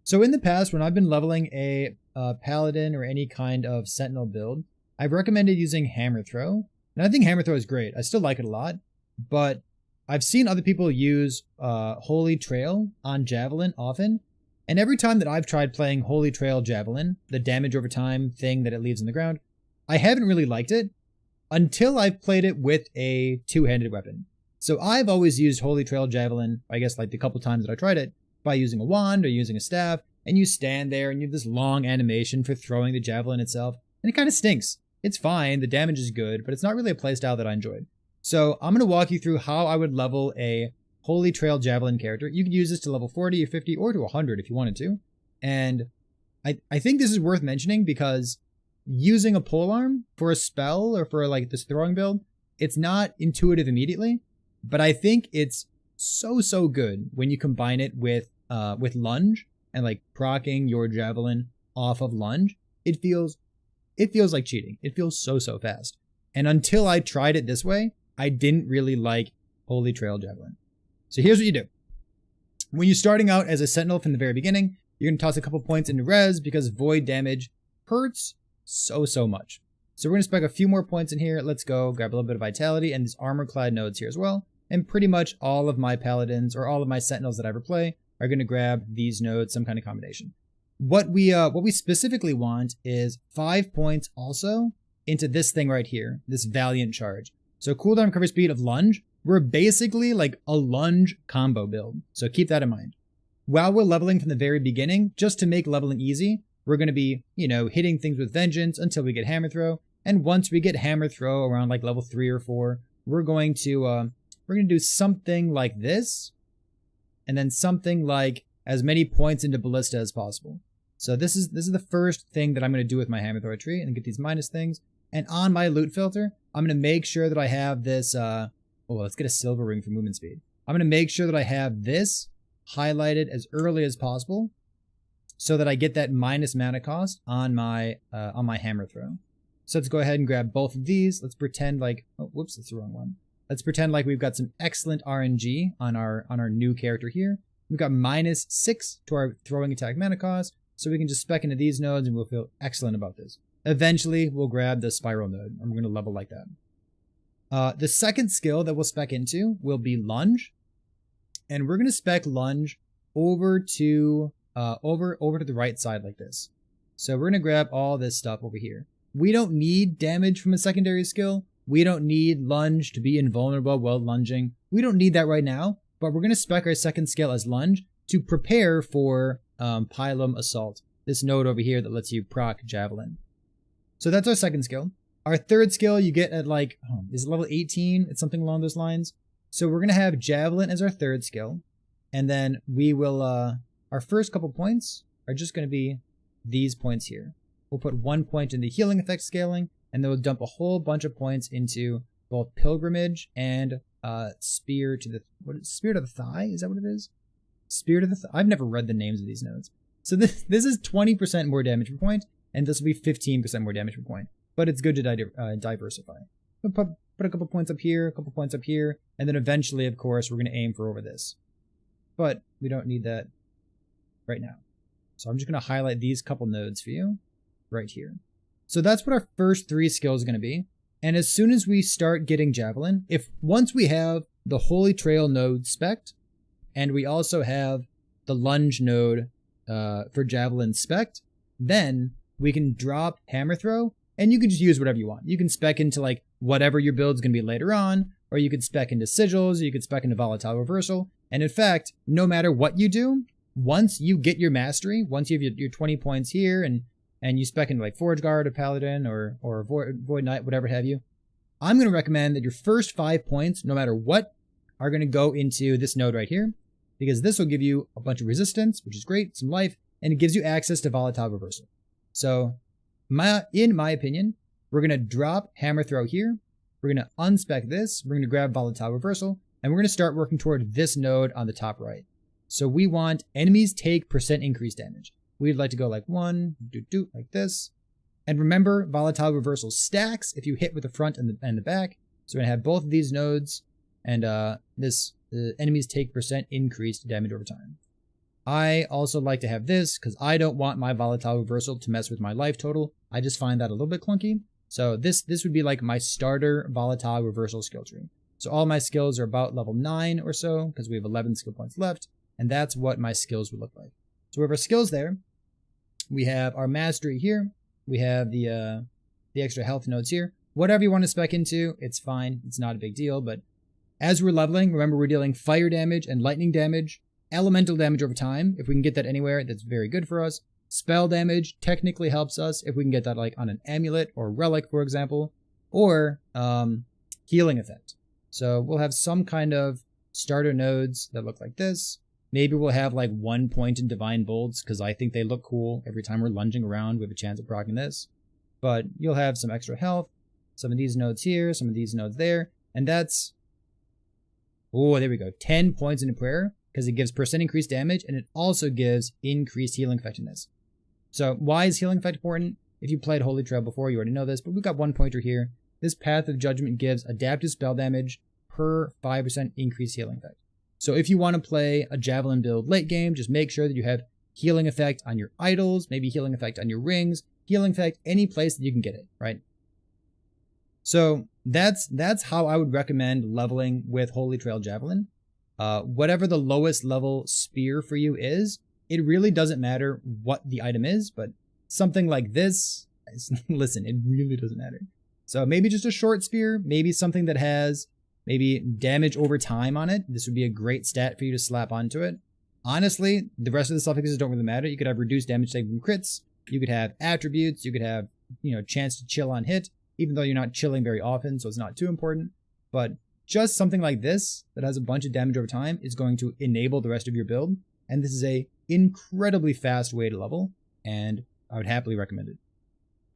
So in the past, when I've been leveling a paladin or any kind of sentinel build, I've recommended using hammer throw. And I think hammer throw is great. I still like it a lot, but I've seen other people use Holy Trail on Javelin often. And every time that I've tried playing Holy Trail Javelin, the damage over time thing that it leaves on the ground, I haven't really liked it until I've played it with a two-handed weapon. So I've always used Holy Trail Javelin, I guess like the couple times that I tried it, by using a wand or using a staff, and you stand there and you have this long animation for throwing the javelin itself, and it kind of stinks. It's fine, the damage is good, but it's not really a playstyle that I enjoyed. So I'm going to walk you through how I would level a Holy Trail Javelin character. You could use this to level 40 or 50 or to 100 if you wanted to. And I think this is worth mentioning because using a polearm for a spell or for like this throwing build, it's not intuitive immediately, but I think it's so good when you combine it with lunge and like proccing your javelin off of lunge. It feels like cheating. It feels so fast. And until I tried it this way, I didn't really like Holy Trail Javelin. So here's what you do. When you're starting out as a sentinel from the very beginning, you're going to toss a couple points into res because void damage hurts so much. So we're going to spec a few more points in here. Let's go grab a little bit of vitality and these armor clad nodes here as well. And pretty much all of my paladins or all of my sentinels that I ever play are going to grab these nodes, some kind of combination. What we specifically want is 5 points also into this thing right here, this Valiant Charge. So cooldown recovery speed of lunge, we're basically like a lunge combo build. So keep that in mind. While we're leveling from the very beginning, just to make leveling easy, we're going to be, hitting things with vengeance until we get hammer throw. And once we get hammer throw around like level 3 or 4, we're going to do something like this, and then something like as many points into ballista as possible. So this is the first thing that I'm going to do with my hammer throw tree and get these minus things. And on my loot filter, I'm going to make sure that I have this, let's get a silver ring for movement speed. I'm going to make sure that I have this highlighted as early as possible so that I get that minus mana cost on my hammer throw. So let's go ahead and grab both of these. Let's pretend like, whoops, that's the wrong one. Let's pretend like we've got some excellent RNG on our new character here. We've got -6 to our throwing attack mana cost, so we can just spec into these nodes and we'll feel excellent about this. Eventually, we'll grab the spiral node, and we're going to level like that. The second skill that we'll spec into will be lunge, and we're going to spec lunge over to the right side like this. So we're going to grab all this stuff over here. We don't need damage from a secondary skill. We don't need lunge to be invulnerable while lunging. We don't need that right now, but we're going to spec our second skill as lunge to prepare for Pylum Assault, this node over here that lets you proc Javelin. So that's our second skill. Our third skill you get at like, is it level 18? It's something along those lines. So we're going to have Javelin as our third skill, and then we will, our first couple points are just going to be these points here. We'll put 1 point in the healing effect scaling, and then we'll dump a whole bunch of points into both Pilgrimage and Spear to the Thigh? Is that what it is? Spear to the Thigh? I've never read the names of these nodes. So this is 20% more damage per point, and this will be 15% more damage per point. But it's good to diversify. We'll put a couple points up here, a couple points up here, and then eventually, of course, we're going to aim for over this. But we don't need that right now. So I'm just going to highlight these couple nodes for you right here. So that's what our first 3 skills are going to be. And as soon as we start getting Javelin, once we have the Holy Trail node spec'd, and we also have the Lunge node for Javelin spec'd, then we can drop Hammer Throw, and you can just use whatever you want. You can spec into like whatever your build's going to be later on, or you could spec into Sigils, or you could spec into Volatile Reversal. And in fact, no matter what you do, once you get your mastery, once you have your 20 points here, and you spec into like Forge Guard or Paladin or Void Knight, whatever have you, I'm going to recommend that your first 5 points, no matter what, are going to go into this node right here, because this will give you a bunch of resistance, which is great, some life, and it gives you access to Volatile Reversal. So, in my opinion, we're going to drop Hammer Throw here, we're going to unspec this, we're going to grab Volatile Reversal, and we're going to start working toward this node on the top right. So we want enemies take % increase damage. We'd like to go like 1, like this. And remember, Volatile Reversal stacks if you hit with the front and the back. So we're going to have both of these nodes, and the enemies take % increased damage over time. I also like to have this because I don't want my volatile reversal to mess with my life total. I just find that a little bit clunky. So this would be like my starter volatile reversal skill tree. So all my skills are about level 9 or so because we have 11 skill points left. And that's what my skills would look like. So we have our skills there. We have our mastery here. We have the extra health nodes here. Whatever you want to spec into, it's fine. It's not a big deal. But as we're leveling, remember we're dealing fire damage and lightning damage, elemental damage over time. If we can get that anywhere, that's very good for us. Spell damage technically helps us if we can get that like on an amulet or relic, for example, or healing effect. So we'll have some kind of starter nodes that look like this. Maybe we'll have like 1 point in divine bolts because I think they look cool. Every time we're lunging around, we have a chance of proccing this. But you'll have some extra health, some of these nodes here, some of these nodes there, and that's, oh, there we go, 10 points into prayer because it gives % increased damage and it also gives increased healing effectiveness. So why is healing effect important? If you played Holy Trail before, you already know this, but we've got 1 pointer here. This Path of Judgment gives adaptive spell damage per 5% increased healing effect. So if you want to play a Javelin build late game, just make sure that you have healing effect on your idols, maybe healing effect on your rings, healing effect any place that you can get it, right? So that's how I would recommend leveling with Holy Trail Javelin. Whatever the lowest level spear for you is, it really doesn't matter what the item is, but something like this, listen, it really doesn't matter. So maybe just a short spear, maybe something that has maybe damage over time on it. This would be a great stat for you to slap onto it. Honestly, the rest of the suffixes don't really matter. You could have reduced damage taken from crits. You could have attributes. You could have, chance to chill on hit, even though you're not chilling very often, so it's not too important. But just something like this that has a bunch of damage over time is going to enable the rest of your build. And this is a incredibly fast way to level, and I would happily recommend it.